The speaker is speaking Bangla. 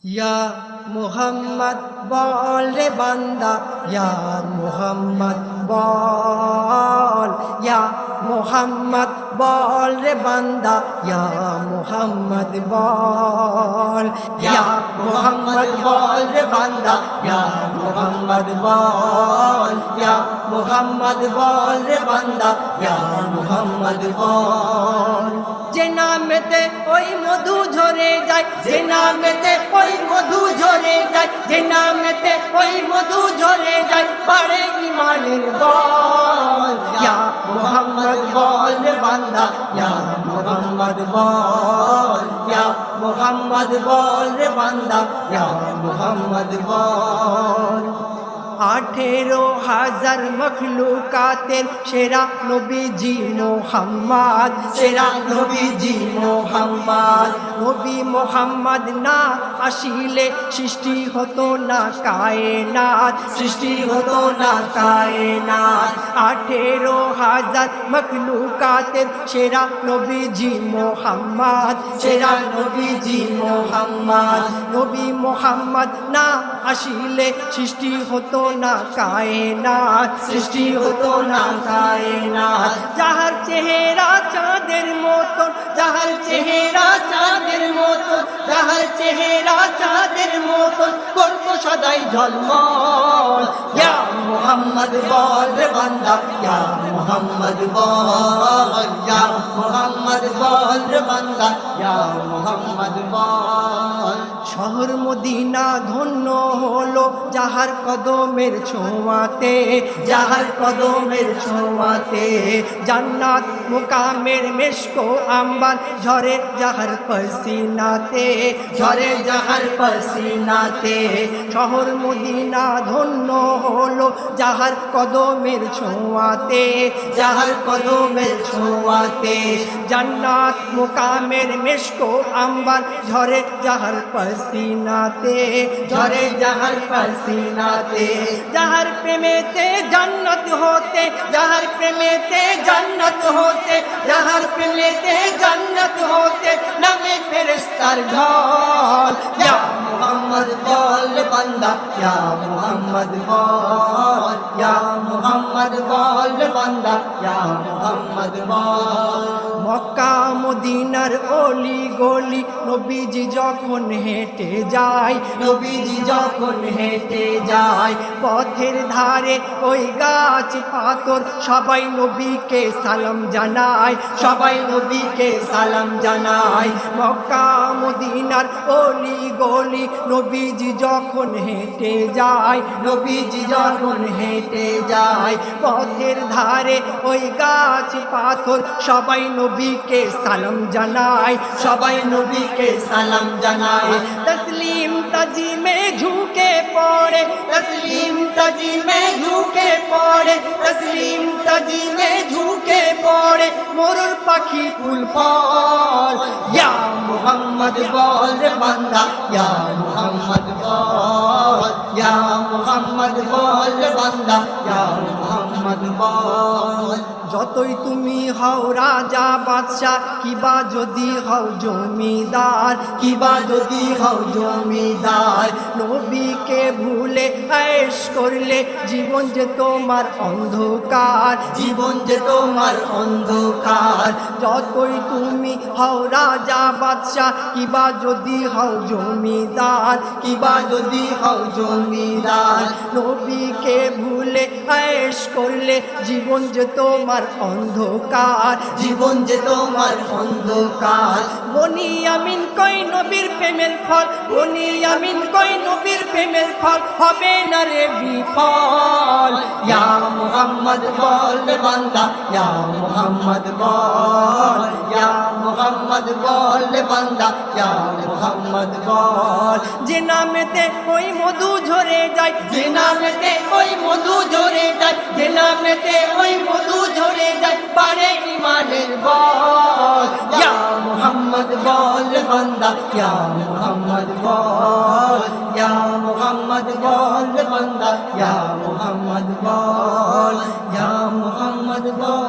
ইয়া মুহাম্মদ বল রে বান্দা, ইয়া মুহাম্মদ বল, ইয়া মুহাম্মদ বল রে বান্দা, ইয়া মুহাম্মদ বল, ইয়া মুহাম্মদ বল রে বান্দা, ইয়া মুহাম্মদ বল, ইয়া মুহাম্মদ বল রে বান্দা, ইয়া মুহাম্মদ বল। যে নামেতে ওই মধু ঝরে যায়, যে নামেতে ওই মধু ঝরে যায়, যে নামেতে ওই মধু ঝরে যায়, পারে ইমানের বল। ইয়া মুহাম্মদ বল রে বান্দা, ইয়া মুহাম্মদ বল, ইয়া মুহাম্মদ বল রে বান্দা, ইয়া মুহাম্মদ বল। 18,000 মখলুকাতের সেরা নবীজি মোহাম্মদ, সেরা নবীজি মোহাম্মদ। নবী মোহাম্মদ না আসিলে সৃষ্টি হতো না কায়নাত, সৃষ্টি হতো না কায়নাত। 18,000 মখলুকাতের সেরা নবীজি মোহাম্মদ, সেরা নবীজি মোহাম্মদ। নবী মোহাম্মদ না আসিলে সৃষ্টি হতো না কায়নাত, সৃষ্টি হতো না কায়নাত। যাহার চেহারা চাঁদের মতো, যাহার চেহারা চাঁদের মতো, যাহার চেহারা চাঁদের মতো, করতো সদাই ঝলমল। ইয়া মুহাম্মদ বল রে বান্দা, ইয়া মুহাম্মদ বল, ইয়া মুহাম্মদ বল রে বান্দা, ইয়া মুহাম্মদ বল। শহর মদিনা ধন্য হলো যাহার কদমের ছোঁয়াতে, যাহার কদমের ছোঁয়াতে। জান্নাত মুকামের মেশকো আম্বার ঝরে যাহার পসিনাতে, ঝরে যাহার পসিনাতে। শহর মদিনা ধন্য হলো যাহার কদমের ছোঁয়াতে, যাহার কদমের ছোঁয়াতে। জান্নাত মুকামের মেশকো আম্বার ঝরে যাহার পসিনাতে, ঝরে যাহার পসিনাতে। যাহার প্রেমেতে জান্নাত হতে, যাহার প্রেমেতে জান্নাত হতে, যাহার প্রেমেতে জান্নাত হতে, নামে ফেরেশতার ঢল। ইয়া মুহাম্মদ বল রে বান্দা, ইয়া মুহাম্মদ বল, ইয়া মুহাম্মদ বল রে বান্দা, ইয়া মুহাম্মদ বল। মক্কা মদিনার অলি গলি নবীজি যখন হেঁটে যায়, নবীজি যখন হেঁটে যায়, পথের ধারে ওই গাছ পাথর সবাই নবীকে সালাম জানায়, সবাই নবীকে সালাম জানায়। মক্কা মদিনার অলি গলি নবীজি যখন হেঁটে যায়, নবীজি যখন হেঁটে যায়, পথের ধারে ওই গাছ পাথর সবাই নবীকে সালাম জানায়, সবাই নবীকে সালাম জানায়। তসলিম তাজিমে ঝুঁকে পড়ে, তসলিম তাজিমে ঝুঁকে পড়ে, তসলিম তাজিমে ঝুঁকে পড়ে, মোরর পাখি ফুল ফল। ইয়া মুহাম্মদ বল রে বান্দা, ইয়া মুহাম্মদ বল, ইয়া মুহাম্মদ বল রে বান্দা, ইয়া মুহাম্মদ বল। যতই তুমি হও রাজা বাদশা, কিবা যদি হও জমিদার, কিবা যদি হও জমিদার, নবীকে ভুলে ऐश করলে জীবন যে তোমার অন্ধকার, জীবন যে তোমার অন্ধকার। যতই তুমি হও রাজা বাদশা, কিবা যদি হও জমিদার, কিবা যদি হও জমিদার, নবীকে ভুলে ऐश করলে জীবন যে তোমার অন্ধকার, জীবন যে তোমার অন্ধকার। বনি আমিন কই নবীর প্রেমের ফল, বনি আমিন কই নবীর প্রেমের ফল, হবে না রে বিফল। ইয়া মুহাম্মদ বল রে বান্দা, ইয়া মুহাম্মদ বল, ইয়া মুহাম্মদ বল রে বান্দা, ইয়া মুহাম্মদ বল। যে নামেতে ওই মধু ঝরে যায়, যে নামেতে ওই মধু ঝরে যায়, যে নামেতে ওই মধু ঝরে যায়, পারে ইমানের বল। ইয়া মুহাম্মদ বল রে বান্দা, ইয়া মুহাম্মদ বল, ইয়া মুহাম্মদ বল রে বান্দা, ইয়া মুহাম্মদ বল, ইয়া মুহাম্মদ বল।